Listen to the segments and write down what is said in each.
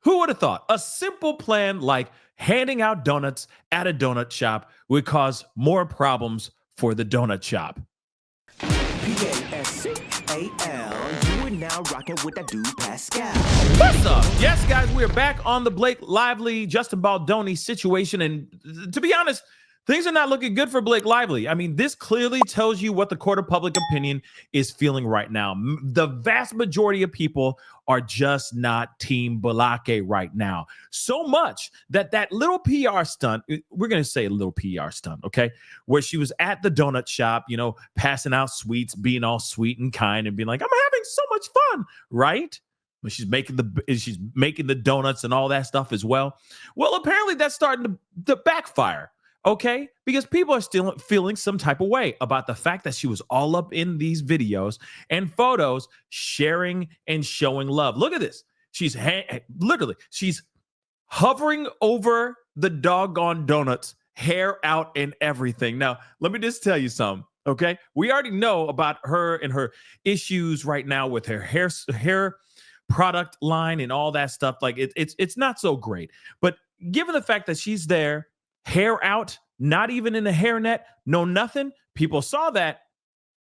Who would have thought a simple plan like handing out donuts at a donut shop would cause more problems for the donut shop? Pascal, you are now rocking with that dude Pascal. What's up? Yes, guys, we are back on the Blake Lively, Justin Baldoni situation. And to be honest, things are not looking good for Blake Lively. I mean, this clearly tells you what the court of public opinion is feeling right now. The vast majority of people are just not Team Balake right now. So much that little PR stunt, we're going to say a little PR stunt, okay? Where she was at the donut shop, you know, passing out sweets, being all sweet and kind and being like, I'm having so much fun, right? But she's making the donuts and all that stuff as well. Well, apparently that's starting to backfire. Okay, because people are still feeling some type of way about the fact that she was all up in these videos and photos, sharing and showing love. Look at this. She's she's hovering over the doggone donuts, hair out and everything. Now, let me just tell you something. Okay, we already know about her and her issues right now with her hair product line and all that stuff. Like it's not so great. But given the fact that she's there, hair out, not even in a hairnet, no nothing. People saw that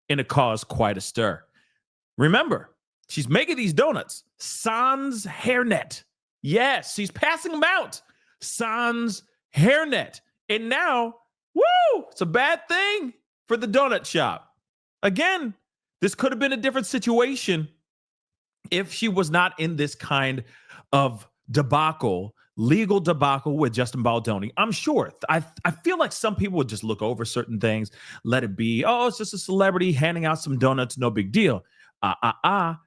and it caused quite a stir. Remember, she's making these donuts. Sans hairnet. Yes, she's passing them out. Sans hairnet. And now, woo, it's a bad thing for the donut shop. Again, this could have been a different situation if she was not in this kind of debacle, legal debacle with Justin Baldoni. I'm sure. I feel like some people would just look over certain things, let it be. Oh, it's just a celebrity handing out some donuts, no big deal.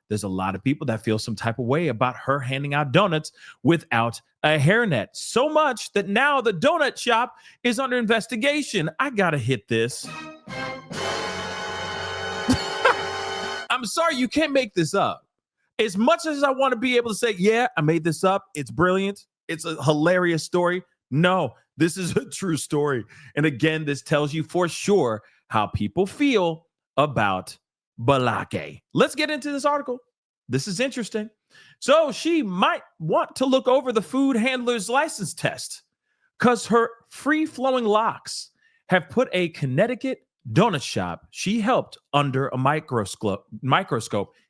There's a lot of people that feel some type of way about her handing out donuts without a hairnet. So much that now the donut shop is under investigation. I gotta hit this. I'm sorry, you can't make this up. As much as I want to be able to say, yeah, I made this up, it's brilliant, it's a hilarious story. No, this is a true story. And again, this tells you for sure how people feel about Balake. Let's get into this article. This is interesting. So she might want to look over the food handler's license test because her free-flowing locks have put a Connecticut donut shop she helped under a microscope.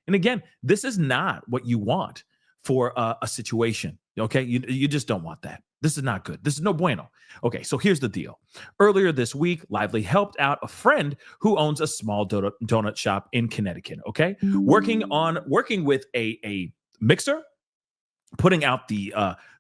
And again, this is not what you want for a situation. Okay, you just don't want that. This is not good. This is no bueno. Okay, so here's the deal. Earlier this week, Lively helped out a friend who owns a small donut shop in Connecticut. Okay, working with a mixer, putting out the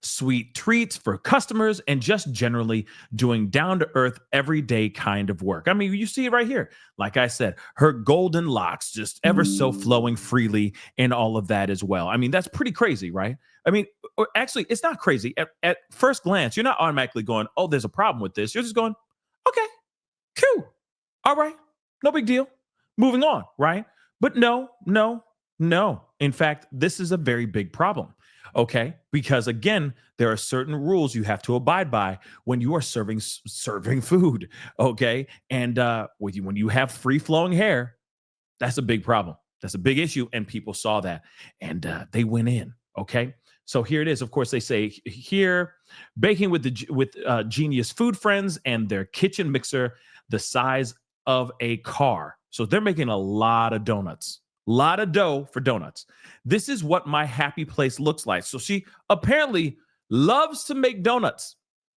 sweet treats for customers, and just generally doing down-to-earth, everyday kind of work. I mean, you see it right here. Like I said, her golden locks just ever so flowing freely and all of that as well. I mean, that's pretty crazy, right? I mean, actually, it's not crazy. At first glance, you're not automatically going, oh, there's a problem with this. You're just going, okay, cool. All right, no big deal. Moving on, right? But no. In fact, this is a very big problem. Okay, because again, there are certain rules you have to abide by when you are serving food. Okay, and when you have free flowing hair, that's a big problem. That's a big issue, and people saw that, and they went in. Okay, so here it is. Of course, they say here, baking with Genius Food Friends and their kitchen mixer the size of a car. So they're making a lot of donuts. Lot of dough for donuts. This is what my happy place looks like. So she apparently loves to make donuts.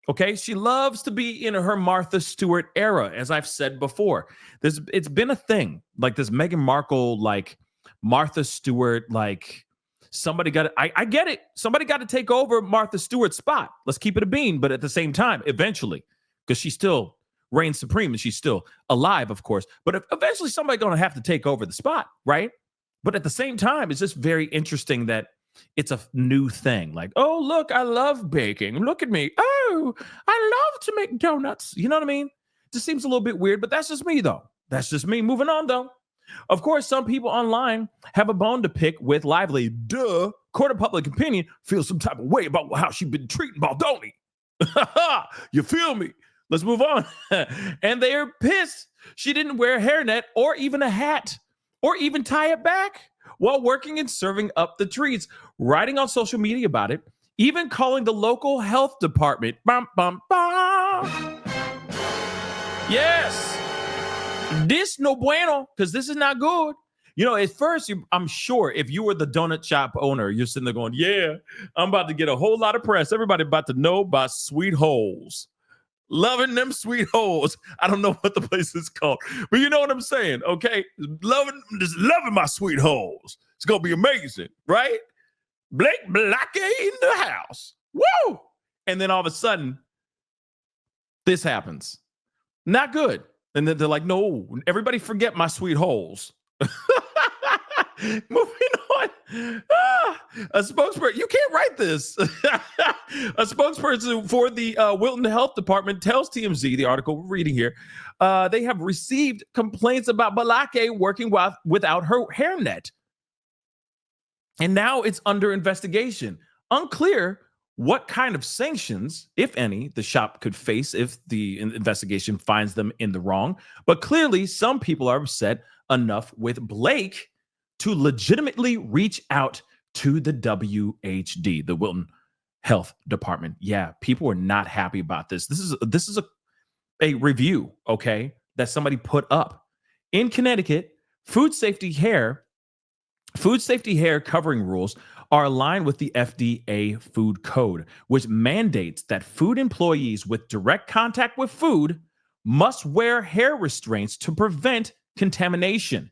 Okay, she loves to be in her Martha Stewart era, as I've said before. It's been a thing, like this Meghan Markle, like Martha Stewart, like somebody got. I get it. Somebody got to take over Martha Stewart's spot. Let's keep it a bean, but at the same time, eventually, because she still reigns supreme and she's still alive, of course. But eventually somebody's going to have to take over the spot, right? But at the same time, it's just very interesting that it's a new thing. Like, oh, look, I love baking. Look at me. Oh, I love to make donuts. You know what I mean? It just seems a little bit weird, but that's just me, though. That's just me. Moving on, though. Of course, some people online have a bone to pick with Lively. Duh. Court of public opinion feels some type of way about how she's been treating Baldoni. You feel me? Let's move on. And they are pissed she didn't wear a hairnet or even a hat or even tie it back while working and serving up the treats. Writing on social media about it, even calling the local health department. Bum, bum, bum. Yes, this no bueno, because this is not good. You know, at first, I'm sure if you were the donut shop owner, you're sitting there going, yeah, I'm about to get a whole lot of press. Everybody about to know about sweet holes. Loving them sweet holes. I don't know what the place is called, but you know what I'm saying, okay? Just loving my sweet holes. It's going to be amazing, right? Blake Blackie in the house. Woo! And then all of a sudden, this happens. Not good. And then they're like, no, everybody forget my sweet holes. Moving on. A spokesperson, you can't write this. A spokesperson for the Wilton Health Department tells TMZ, the article we're reading here, they have received complaints about Balake working without her hairnet. And now it's under investigation. Unclear what kind of sanctions, if any, the shop could face if the investigation finds them in the wrong. But clearly, some people are upset enough with Blake to legitimately reach out to the WHD, the Wilton Health Department. Yeah, people are not happy about this. This is a review, okay, that somebody put up. In Connecticut, food safety hair covering rules are aligned with the FDA food code, which mandates that food employees with direct contact with food must wear hair restraints to prevent contamination.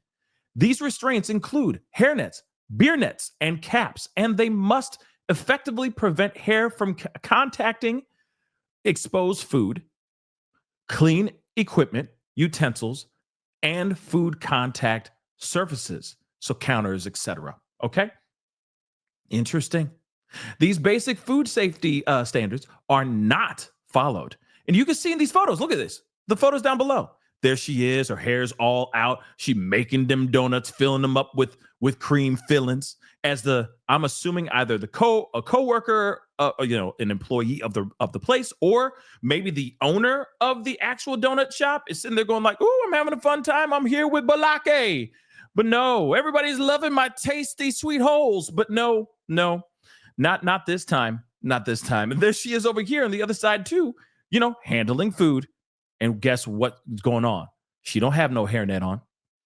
These restraints include hairnets, beer nets, and caps, and they must effectively prevent hair from contacting exposed food, clean equipment, utensils, and food contact surfaces, so counters, etc. Okay? Interesting. These basic food safety standards are not followed. And you can see in these photos, look at this, the photos down below. There she is, her hair's all out. She making them donuts, filling them up with cream fillings. As I'm assuming either a coworker, an employee of the place, or maybe the owner of the actual donut shop is sitting there going like, "Ooh, I'm having a fun time. I'm here with Balake." But no, everybody's loving my tasty sweet holes. But no, not this time. Not this time. And there she is over here on the other side too, handling food. And guess what's going on? She don't have no hairnet on,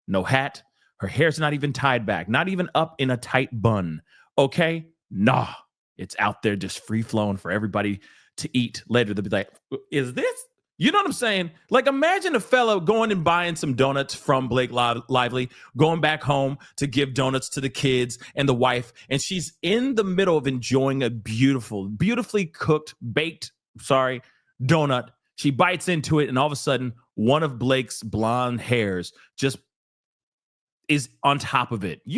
no hat. Her hair's not even tied back, not even up in a tight bun. Okay? Nah, it's out there just free flowing for everybody to eat later. They'll be like, is this? You know what I'm saying? Like, imagine a fellow going and buying some donuts from Blake Lively, going back home to give donuts to the kids and the wife, and she's in the middle of enjoying a beautifully cooked, baked donut. She bites into it, and all of a sudden, one of Blake's blonde hairs just is on top of it. Do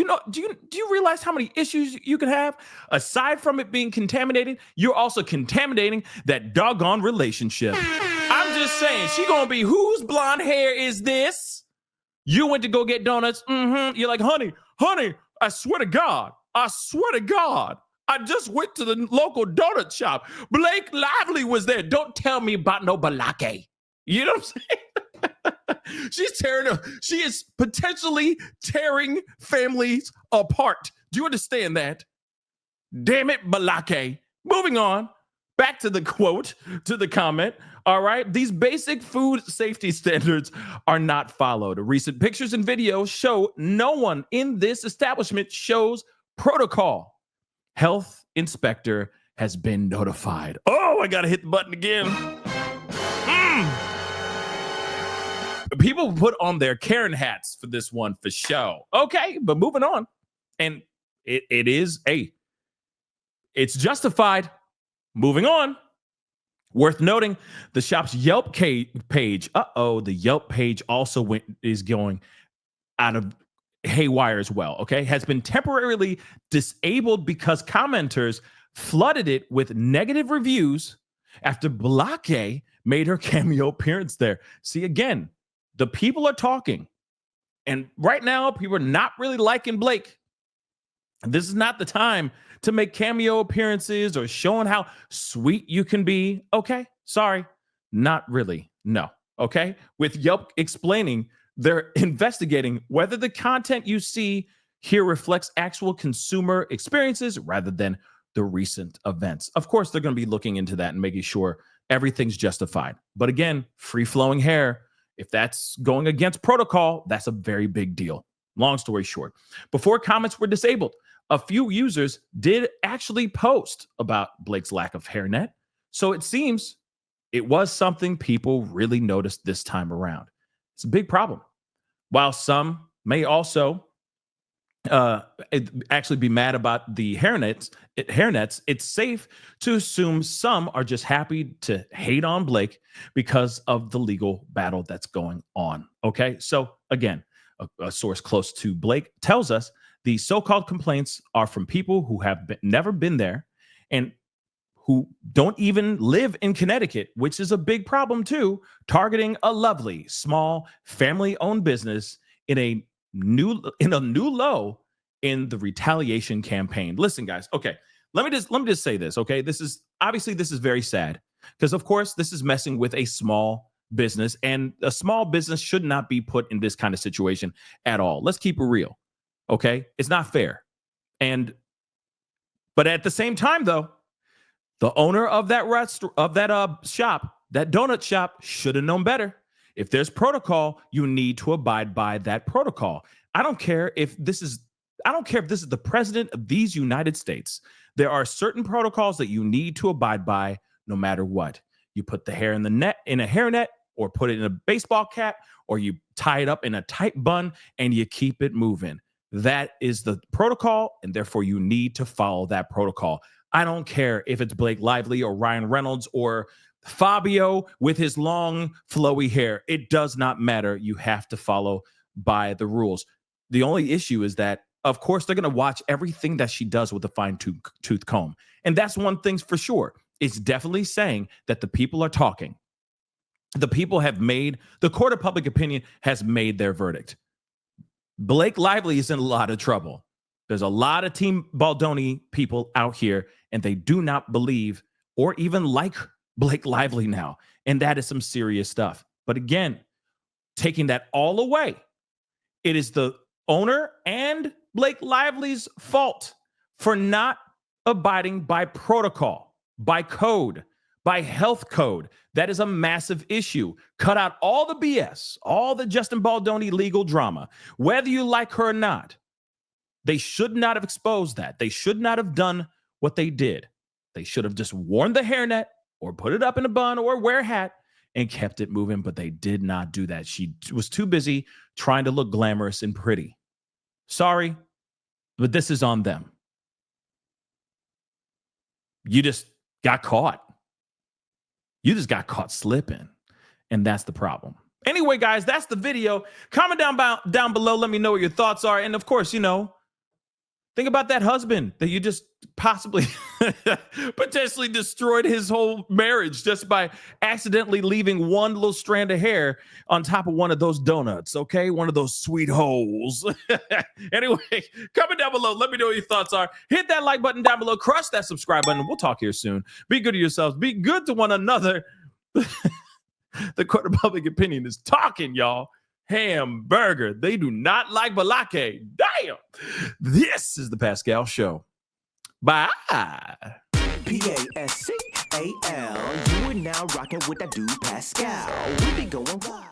you realize how many issues you could have? Aside from it being contaminated, you're also contaminating that doggone relationship. I'm just saying, she gonna be, whose blonde hair is this? You went to go get donuts. You're like, honey, I swear to God, I just went to the local donut shop. Blake Lively was there. Don't tell me about no Balake. You know what I'm saying? She is potentially tearing families apart. Do you understand that? Damn it, Balake. Moving on. Back to the quote, to the comment. All right. These basic food safety standards are not followed. Recent pictures and videos show no one in this establishment shows protocol. Health inspector has been notified. Oh, I got to hit the button again. People put on their Karen hats for this one for show. Okay, but moving on. And it's justified. Moving on. Worth noting, the shop's Yelp page. The Yelp page also is going out of haywire as well. Okay, has been temporarily disabled because commenters flooded it with negative reviews after Balake made her cameo appearance there. See, again, the people are talking, and right now people are not really liking Blake. This is not the time to make cameo appearances or showing how sweet you can be. Okay, sorry, not really. No. Okay, with Yelp explaining they're investigating whether the content you see here reflects actual consumer experiences rather than the recent events. Of course, they're going to be looking into that and making sure everything's justified. But again, free-flowing hair, if that's going against protocol, that's a very big deal. Long story short, before comments were disabled, a few users did actually post about Blake's lack of hairnet. So it seems it was something people really noticed this time around. It's a big problem. While some may also actually be mad about the hairnets, it's safe to assume some are just happy to hate on Blake because of the legal battle that's going on. Okay, so again, a source close to Blake tells us the so-called complaints are from people who have never been there and who don't even live in Connecticut, which is a big problem too, targeting a lovely, small, family-owned business in a new low in the retaliation campaign. Listen, guys, okay, let me just say this, okay? This is very sad because, of course, this is messing with a small business, and a small business should not be put in this kind of situation at all. Let's keep it real, okay? It's not fair. But at the same time, though, the owner of that shop, that donut shop, should have known better. If there's protocol, you need to abide by that protocol. I don't care if this is the president of these United States. There are certain protocols that you need to abide by no matter what. You put the hair in a hairnet, or put it in a baseball cap, or you tie it up in a tight bun and you keep it moving. That is the protocol, and therefore you need to follow that protocol. I don't care if it's Blake Lively or Ryan Reynolds or Fabio with his long, flowy hair. It does not matter. You have to follow by the rules. The only issue is that, of course, they're going to watch everything that she does with a fine-tooth comb. And that's one thing for sure. It's definitely saying that the people are talking. The court of public opinion has made their verdict. Blake Lively is in a lot of trouble. There's a lot of Team Baldoni people out here, and they do not believe or even like Blake Lively now. And that is some serious stuff. But again, taking that all away, it is the owner and Blake Lively's fault for not abiding by protocol, by code, by health code. That is a massive issue. Cut out all the BS, all the Justin Baldoni legal drama, whether you like her or not. They should not have exposed that. They should not have done what they did. They should have just worn the hairnet or put it up in a bun or wear a hat and kept it moving, but they did not do that. She was too busy trying to look glamorous and pretty. Sorry, but this is on them. You just got caught. You just got caught slipping, and that's the problem. Anyway, guys, that's the video. Comment down below. Let me know what your thoughts are. And, of course, think about that husband that you just possibly potentially destroyed his whole marriage just by accidentally leaving one little strand of hair on top of one of those donuts, okay? One of those sweet holes. Anyway, comment down below. Let me know what your thoughts are. Hit that like button down below. Crush that subscribe button. We'll talk here soon. Be good to yourselves. Be good to one another. The court of public opinion is talking, y'all. Hamburger. They do not like balake. Damn. This is the Pascal Show. Bye. Pascal. You are now rocking with that dude Pascal. We be going wild.